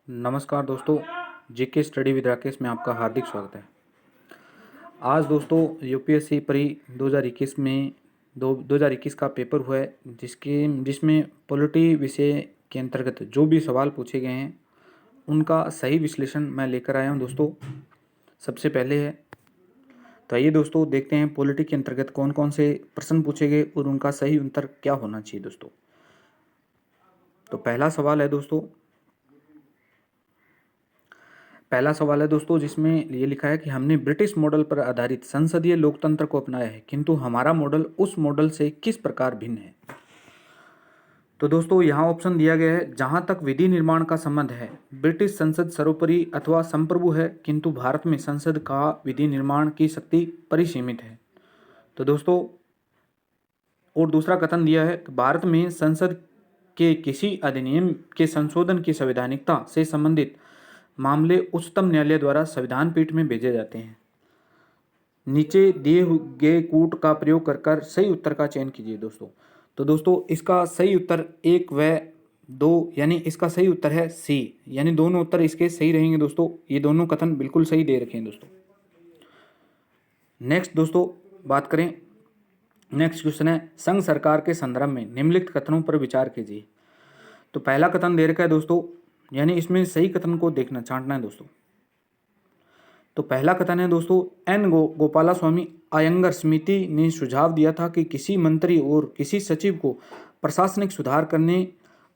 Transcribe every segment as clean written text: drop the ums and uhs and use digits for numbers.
नमस्कार दोस्तों, GK study with Rakesh में आपका हार्दिक स्वागत है। आज दोस्तों यूपीएससी परी 2021 में 2021 का पेपर हुआ है, जिसमें पॉलिटी विषय के अंतर्गत जो भी सवाल पूछे गए हैं उनका सही विश्लेषण मैं लेकर आया हूं दोस्तों। सबसे पहले है, तो आइए दोस्तों देखते हैं पॉलिटी के अंतर्गत कौन कौन से प्रश्न पूछे गए और उनका सही उत्तर क्या होना चाहिए दोस्तों। तो पहला सवाल है दोस्तों जिसमें ये लिखा है कि हमने ब्रिटिश मॉडल पर आधारित संसदीय लोकतंत्र को अपनाया है, किंतु हमारा मॉडल उस मॉडल से किस प्रकार भिन्न है। तो दोस्तों यहाँ ऑप्शन दिया गया है, जहां तक विधि निर्माण का संबंध है ब्रिटिश संसद सर्वोपरि अथवा संप्रभु है, किंतु भारत में संसद का विधि निर्माण की शक्ति परिसीमित है। तो दोस्तों और दूसरा कथन दिया है कि भारत में संसद के किसी अधिनियम के संशोधन की संवैधानिकता से संबंधित मामले उच्चतम न्यायालय द्वारा संविधान पीठ में भेजे जाते हैं। नीचे दिए गए कूट का प्रयोग कर सही उत्तर का चयन कीजिए दोस्तों। तो दोस्तों इसका सही उत्तर 1 व 2 यानी इसका सही उत्तर है सी, यानी दोनों उत्तर इसके सही रहेंगे दोस्तों। ये दोनों कथन बिल्कुल सही दे रखे हैं दोस्तों। नेक्स्ट दोस्तों बात करें, नेक्स्ट क्वेश्चन है, संघ सरकार के संदर्भ में निम्नलिखित कथनों पर विचार कीजिए। तो पहला कथन दे रखा है दोस्तों, यानी इसमें सही कथन को देखना छांटना है दोस्तों। तो पहला कथन है दोस्तों, एन गोपालास्वामी अयंगर समिति ने सुझाव दिया था कि किसी मंत्री और किसी सचिव को प्रशासनिक सुधार करने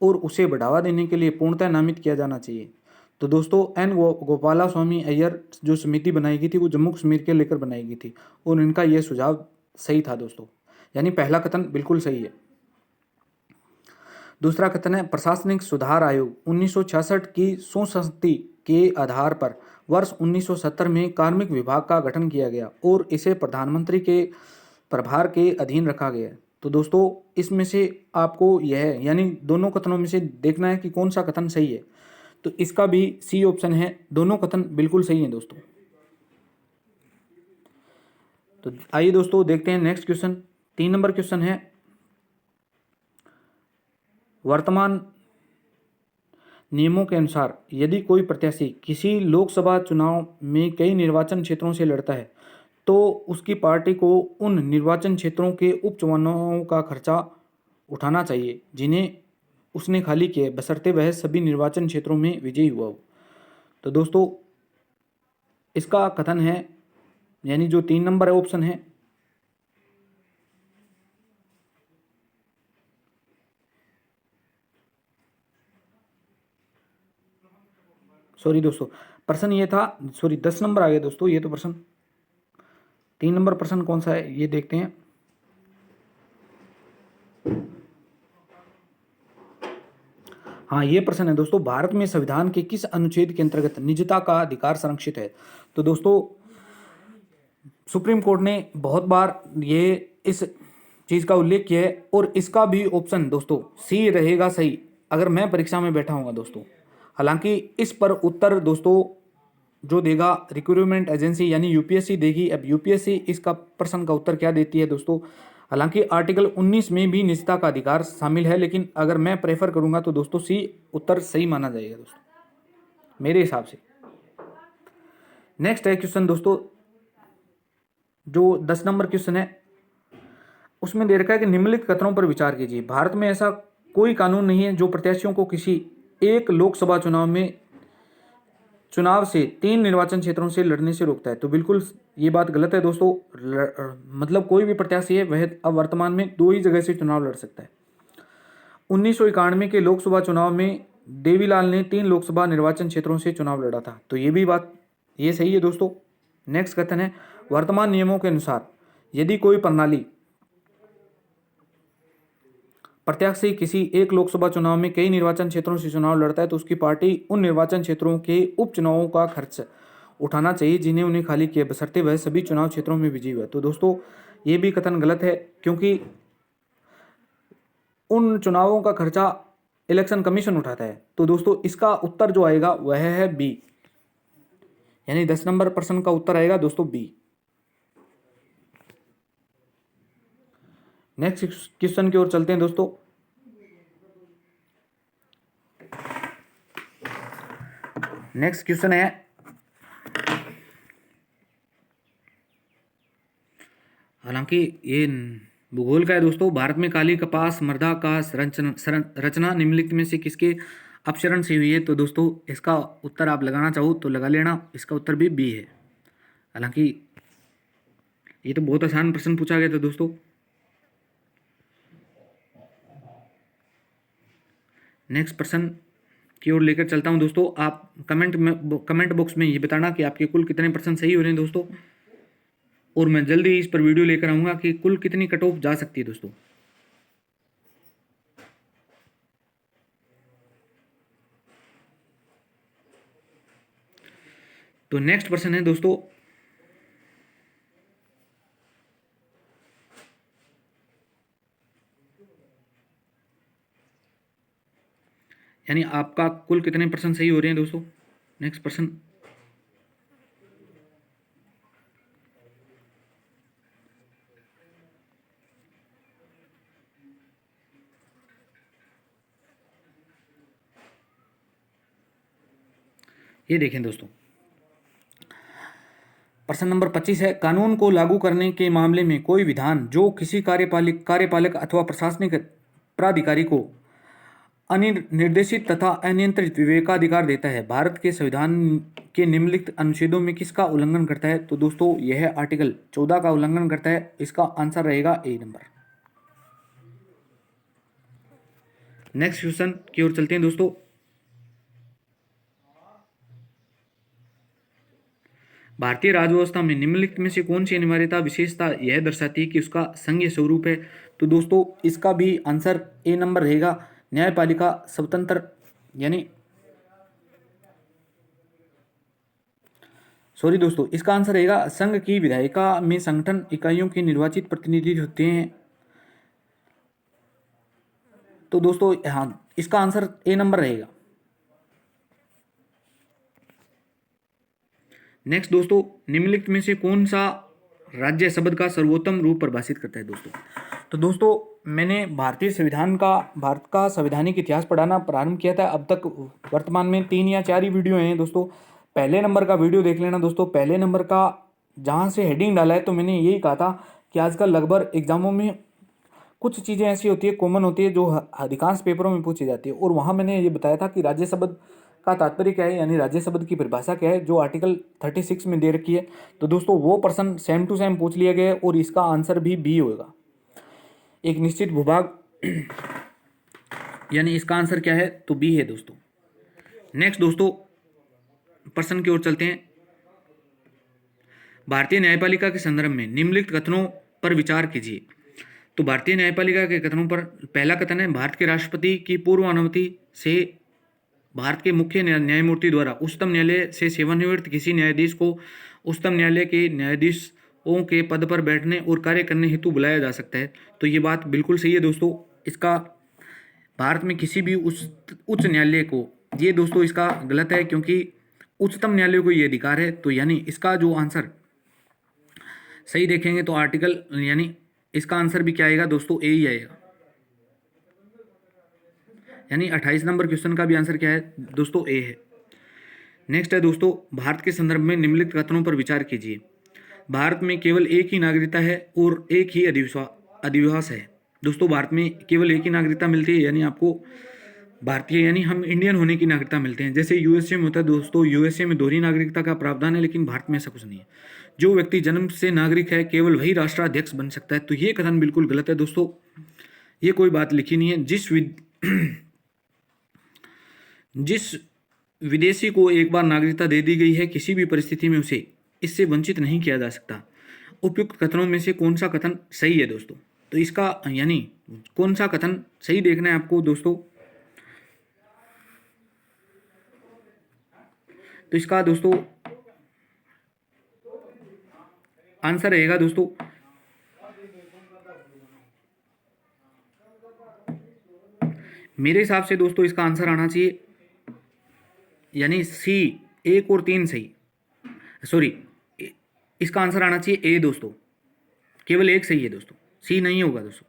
और उसे बढ़ावा देने के लिए पूर्णतः नामित किया जाना चाहिए। तो दोस्तों एन गोपालास्वामी अय्यर जो समिति बनाई गई थी वो जम्मू कश्मीर के लेकर बनाई गई थी और इनका यह सुझाव सही था दोस्तों, यानी पहला कथन बिल्कुल सही है। दूसरा कथन है, प्रशासनिक सुधार आयोग 1966 की सुसंहति के आधार पर वर्ष 1970 में कार्मिक विभाग का गठन किया गया और इसे प्रधानमंत्री के प्रभार के अधीन रखा गया। तो दोस्तों इसमें से आपको यह यानी दोनों कथनों में से देखना है कि कौन सा कथन सही है। तो इसका भी सी ऑप्शन है, दोनों कथन बिल्कुल सही हैं दोस्तों। तो आइए दोस्तों देखते हैं नेक्स्ट क्वेश्चन। 3 नंबर क्वेश्चन है, वर्तमान नियमों के अनुसार यदि कोई प्रत्याशी किसी लोकसभा चुनाव में कई निर्वाचन क्षेत्रों से लड़ता है तो उसकी पार्टी को उन निर्वाचन क्षेत्रों के उपचुनावों का खर्चा उठाना चाहिए जिन्हें उसने खाली किए, बशर्ते वह सभी निर्वाचन क्षेत्रों में विजयी हुआ हो। तो दोस्तों इसका कथन है, यानी जो 3 नंबर है ऑप्शन है, सॉरी दोस्तों प्रश्न ये था, सॉरी 10 नंबर आ गया दोस्तों, ये तो प्रश्न 3 नंबर प्रश्न कौन सा है ये देखते हैं। हाँ ये प्रश्न है दोस्तों, भारत में संविधान के किस अनुच्छेद के अंतर्गत निजता का अधिकार संरक्षित है। तो दोस्तों सुप्रीम कोर्ट ने बहुत बार ये इस चीज का उल्लेख किया है और इसका भी ऑप्शन दोस्तों सी रहेगा सही अगर मैं परीक्षा में बैठा हूँ दोस्तों। हालांकि इस पर उत्तर दोस्तों जो देगा रिक्रूटमेंट एजेंसी यानी यूपीएससी देगी। अब यूपीएससी इसका प्रश्न का उत्तर क्या देती है दोस्तों, हालांकि आर्टिकल 19 में भी निजता का अधिकार शामिल है, लेकिन अगर मैं प्रेफर करूंगा तो दोस्तों सी उत्तर सही माना जाएगा दोस्तों मेरे हिसाब से। नेक्स्ट है क्वेश्चन दोस्तों, जो 10 नंबर क्वेश्चन है उसमें दे रखा है कि निम्नलिखित कथनों पर विचार कीजिए। भारत में ऐसा कोई कानून नहीं है जो प्रत्याशियों को किसी एक लोकसभा चुनाव से 3 निर्वाचन क्षेत्रों से लड़ने से रोकता है। तो बिल्कुल ये बात गलत है दोस्तों। मतलब कोई भी प्रत्याशी है वह अब वर्तमान में 2 ही जगह से चुनाव लड़ सकता है। 1991 के लोकसभा चुनाव में देवीलाल ने 3 लोकसभा निर्वाचन क्षेत्रों से चुनाव लड़ा था। तो ये भी बात ये सही है दोस्तों। नेक्स्ट कथन है, वर्तमान नियमों के अनुसार यदि कोई प्रणाली प्रत्याशी किसी एक लोकसभा चुनाव में कई निर्वाचन क्षेत्रों से चुनाव लड़ता है तो उसकी पार्टी उन निर्वाचन क्षेत्रों के उपचुनावों का खर्च उठाना चाहिए जिन्हें उन्हें खाली किया, बशर्ते वह सभी चुनाव क्षेत्रों में विजयी हुआ। तो दोस्तों ये भी कथन गलत है, क्योंकि उन चुनावों का खर्चा इलेक्शन कमीशन उठाता है। तो दोस्तों इसका उत्तर जो आएगा वह है बी, यानी 10 नंबर प्रश्न का उत्तर आएगा दोस्तों बी। नेक्स्ट क्वेश्चन की ओर चलते हैं दोस्तों। नेक्स्ट क्वेश्चन है, हालांकि ये भूगोल का है दोस्तों। भारत में काली कपास मृदा का रचना निम्नलिखित में से किसके अपक्षरण से हुई है? तो दोस्तों इसका उत्तर आप लगाना चाहो तो लगा लेना, इसका उत्तर भी बी है। हालांकि ये तो बहुत आसान प्रश्न पूछा गया था दोस्तों। नेक्स्ट प्रश्न की ओर लेकर चलता हूं दोस्तों। आप कमेंट बॉक्स में ये बताना कि आपके कुल कितने प्रश्न सही हो रहे हैं दोस्तों, और मैं जल्दी ही इस पर वीडियो लेकर आऊंगा कि कुल कितनी कट ऑफ जा सकती है दोस्तों। तो नेक्स्ट प्रश्न है दोस्तों, यानी आपका कुल कितने प्रश्न सही हो रहे हैं दोस्तों। नेक्स्ट प्रश्न, ये देखें दोस्तों, प्रश्न नंबर 25 है, कानून को लागू करने के मामले में कोई विधान जो किसी कार्यपालक अथवा प्रशासनिक प्राधिकारी को अनिर्देशित तथा अनियंत्रित विवेकाधिकार देता है, भारत के संविधान के निम्नलिखित अनुच्छेदों में किसका उल्लंघन करता है? तो दोस्तों यह आर्टिकल 14 का उल्लंघन करता है। इसका आंसर रहेगा ए नंबर। नेक्स्ट क्वेश्चन की ओर चलते हैं दोस्तों। भारतीय राज्यव्यवस्था में निम्नलिखित में से कौन सी अनिवार्यता विशेषता यह दर्शाती है कि उसका संघीय स्वरूप है? तो दोस्तों इसका भी आंसर ए नंबर रहेगा, न्यायपालिका स्वतंत्र, यानी सॉरी दोस्तों, इसका आंसर रहेगा संघ की विधायिका में संगठन इकाइयों के निर्वाचित प्रतिनिधि होते हैं। तो दोस्तों हाँ, इसका आंसर ए नंबर रहेगा। नेक्स्ट दोस्तों, निम्नलिखित में से कौन सा राज्य शब्द का सर्वोत्तम रूप परिभाषित करता है दोस्तों? तो दोस्तों मैंने भारत का संवैधानिक इतिहास पढ़ाना प्रारंभ किया था। अब तक वर्तमान में 3 या 4 ही वीडियो हैं दोस्तों। पहले नंबर का वीडियो देख लेना दोस्तों। पहले नंबर का जहाँ से हेडिंग डाला है, तो मैंने यही कहा था कि आजकल लगभग एग्जामों में कुछ चीज़ें ऐसी होती है, कॉमन होती है, जो अधिकांश पेपरों में पूछी जाती है। और वहाँ मैंने ये बताया था कि राज्य शब्द का तात्पर्य क्या है, यानी राज्य शब्द की परिभाषा क्या है, जो आर्टिकल 36 में दे रखी है। तो दोस्तों वो प्रश्न सेम टू सेम पूछ लिया गया है, और इसका आंसर भी बी होगा, एक निश्चित भूभाग, यानी इसका आंसर क्या है? तो बी है दोस्तों। नेक्स्ट दोस्तों प्रश्न की ओर चलते हैं। भारतीय न्यायपालिका के संदर्भ में निम्नलिखित कथनों पर विचार कीजिए। तो भारतीय न्यायपालिका के कथनों पर पहला कथन है, भारत के राष्ट्रपति की पूर्व अनुमति से भारत के मुख्य न्यायमूर्ति द्वारा उच्चतम न्यायालय से सेवानिवृत्त किसी न्यायाधीश को उच्चतम न्यायालय के न्यायाधीशों के पद पर बैठने और कार्य करने हेतु बुलाया जा सकता है। तो ये बात बिल्कुल सही है दोस्तों। इसका भारत में किसी भी उच्च न्यायालय को, ये दोस्तों इसका गलत है, क्योंकि उच्चतम न्यायालय को ये अधिकार है। तो यानी इसका जो आंसर सही देखेंगे तो आर्टिकल, यानी इसका आंसर भी क्या आएगा दोस्तों? ए ही आएगा। यानी 28 नंबर क्वेश्चन का भी आंसर क्या है दोस्तों? ए है। नेक्स्ट है दोस्तों, भारत के संदर्भ में निम्नलिखित कथनों पर विचार कीजिए। भारत में केवल एक ही नागरिकता है और एक ही अधिवास है। दोस्तों भारत में केवल एक ही नागरिकता मिलती है, यानी आपको भारतीय, यानी हम इंडियन होने की नागरिकता मिलते हैं। जैसे यूएसए में होता है दोस्तों, यूएसए में दोहरी नागरिकता का प्रावधान है, लेकिन भारत में ऐसा कुछ नहीं है। जो व्यक्ति जन्म से नागरिक है केवल वही राष्ट्राध्यक्ष बन सकता है। तो ये कथन बिल्कुल गलत है दोस्तों, ये कोई बात लिखी नहीं है। जिस विदेशी को एक बार नागरिकता दे दी गई है, किसी भी परिस्थिति में उसे इससे वंचित नहीं किया जा सकता। उपयुक्त कथनों में से कौन सा कथन सही है दोस्तों? तो इसका यानी कौन सा कथन सही देखना है आपको दोस्तों? तो इसका दोस्तों आंसर रहेगा दोस्तों मेरे हिसाब से दोस्तों इसका आंसर आना चाहिए, यानी सी, 1 और 3 सही, सॉरी इसका आंसर आना चाहिए ए दोस्तों। केवल एक सही है दोस्तों, सी नहीं होगा दोस्तों,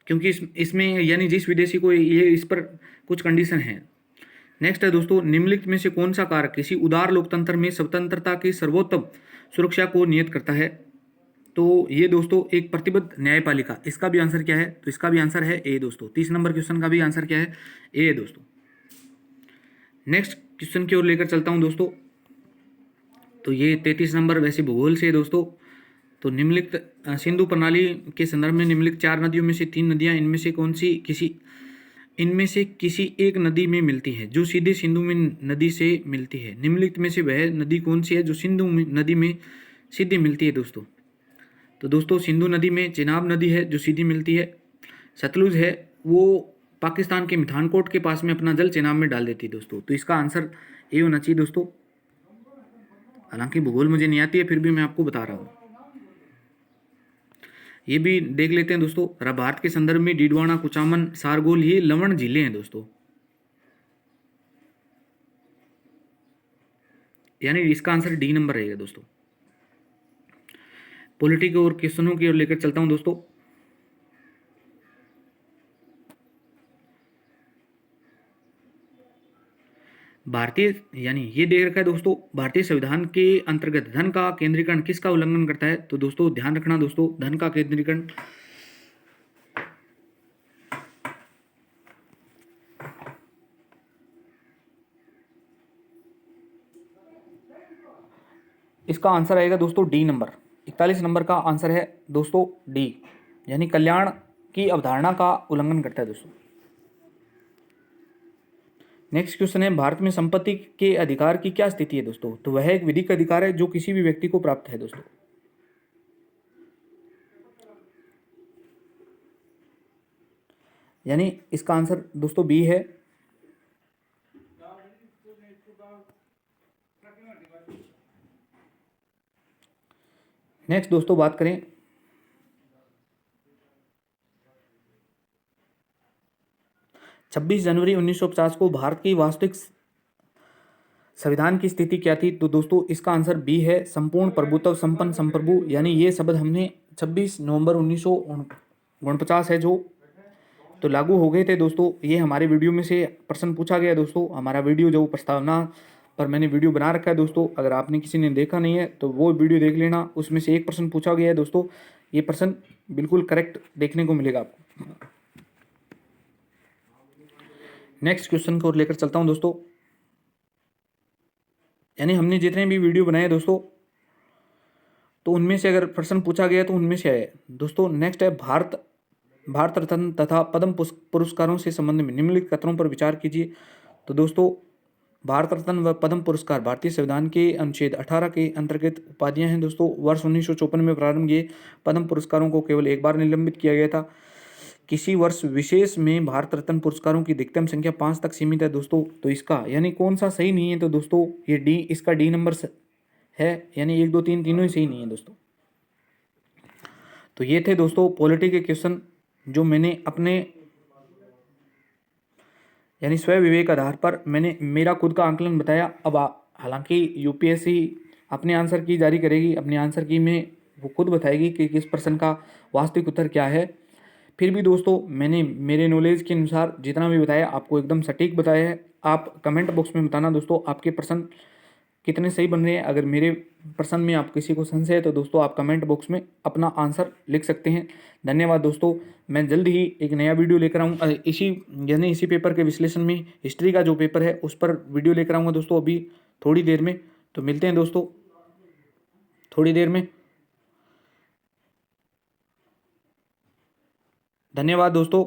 क्योंकि इसमें यानी जिस विदेशी को ये, इस पर कुछ कंडीशन है। नेक्स्ट है दोस्तों, निम्नलिखित में से कौन सा कारक किसी उदार लोकतंत्र में स्वतंत्रता की सर्वोत्तम सुरक्षा को नियत करता है? तो ये दोस्तों एक प्रतिबद्ध न्यायपालिका। इसका भी आंसर क्या है? तो इसका भी आंसर है ए दोस्तों। 30 नंबर क्वेश्चन का भी आंसर क्या है? ए दोस्तों। नेक्स्ट क्वेश्चन की ओर लेकर चलता हूं दोस्तों। तो ये 33 नंबर वैसे भूगोल से है दोस्तों। तो निम्नलिखित सिंधु प्रणाली के संदर्भ में निम्नलिखित 4 नदियों में से 3 नदियां इनमें से किसी एक नदी में मिलती है जो सीधे सिंधु में नदी से मिलती है। निम्नलिखित में से वह नदी कौन सी है जो नदी में सीधे मिलती है दोस्तों? तो दोस्तों सिंधु नदी में चेनाब नदी है जो सीधी मिलती है। सतलुज है वो पाकिस्तान के मिठानकोट के पास में अपना जल चेनाब में डाल देती है दोस्तों। तो इसका आंसर ए होना चाहिए दोस्तों। हालांकि भूगोल मुझे नहीं आती है, फिर भी मैं आपको बता रहा हूँ। ये भी देख लेते हैं दोस्तों। भारत के संदर्भ में डीडवाना, कुचामन, सारगोल ये लवण झीलें हैं दोस्तों। यानी इसका आंसर डी नंबर रहेगा दोस्तों। पॉलिटी और क्वेश्चनों की ओर लेकर चलता हूं दोस्तों। भारतीय यानी ये देख रखा है दोस्तों, भारतीय संविधान के अंतर्गत धन का केंद्रीकरण किसका उल्लंघन करता है? तो दोस्तों ध्यान रखना दोस्तों, धन का केंद्रीकरण इसका आंसर आएगा दोस्तों डी नंबर। 41 नंबर का आंसर है दोस्तों डी, यानी कल्याण की अवधारणा का उल्लंघन करता है दोस्तों। नेक्स्ट क्वेश्चन है, भारत में संपत्ति के अधिकार की क्या स्थिति है दोस्तों? तो वह एक विधिक अधिकार है जो किसी भी व्यक्ति को प्राप्त है दोस्तों। यानी इसका आंसर दोस्तों बी है। नेक्स्ट दोस्तों बात करें छब्बीस जनवरी 1950 को भारत की वास्तविक संविधान की स्थिति क्या थी? तो दोस्तों इसका आंसर बी है, संपूर्ण प्रभुत्व संपन्न संप्रभु। यानी ये शब्द हमने 26 नवंबर 1949 है जो तो लागू हो गए थे दोस्तों। ये हमारे वीडियो में से प्रश्न पूछा गया दोस्तों। हमारा वीडियो जो प्रस्तावना पर मैंने वीडियो बना रखा है दोस्तों, अगर आपने किसी ने देखा नहीं है तो वो वीडियो देख लेना। उसमें से एक प्रश्न पूछा गया है दोस्तों। ये प्रश्न बिल्कुल करेक्ट देखने को मिलेगा आपको। नेक्स्ट क्वेश्चन को लेकर चलता हूं दोस्तों। यानी हमने जितने भी वीडियो बनाए दोस्तों तो उनमें से अगर प्रश्न पूछा गया तो उनमें से है दोस्तों। नेक्स्ट है, भारत रत्न तथा पद्म पुरस्कारों से संबंध में निम्नलिखित कथनों पर विचार कीजिए। तो दोस्तों भारत रत्न व पद्म पुरस्कार भारतीय संविधान के अनुच्छेद 18 के अंतर्गत उपाधियां हैं दोस्तों। वर्ष 1954 में प्रारंभ किए पद्म पुरस्कारों को केवल एक बार निलंबित किया गया था। किसी वर्ष विशेष में भारत रत्न पुरस्कारों की अधिकतम संख्या 5 तक सीमित है दोस्तों। तो इसका यानी कौन सा सही नहीं है? तो दोस्तों ये डी, इसका डी नंबर है। यानी 1 2 3 तीनों ही सही नहीं है दोस्तों। तो ये थे दोस्तों पॉलिटी के क्वेश्चन जो मैंने अपने यानी स्व विवेक आधार पर मैंने मेरा खुद का आंकलन बताया। अब हालांकि यूपीएससी अपने आंसर की जारी करेगी, अपने आंसर की में वो खुद बताएगी कि किस प्रश्न का वास्तविक उत्तर क्या है। फिर भी दोस्तों मैंने मेरे नॉलेज के अनुसार जितना भी बताया आपको एकदम सटीक बताया है। आप कमेंट बॉक्स में बताना दोस्तों आपके प्रश्न कितने सही बन रहे हैं। अगर मेरे प्रश्न में आप किसी को संशय है तो दोस्तों आप कमेंट बॉक्स में अपना आंसर लिख सकते हैं। धन्यवाद दोस्तों। मैं जल्द ही एक नया वीडियो लेकर आऊँगा इसी पेपर के विश्लेषण में हिस्ट्री का जो पेपर है उस पर वीडियो लेकर आऊँगा दोस्तों अभी थोड़ी देर में। तो मिलते हैं दोस्तों थोड़ी देर में। धन्यवाद दोस्तों।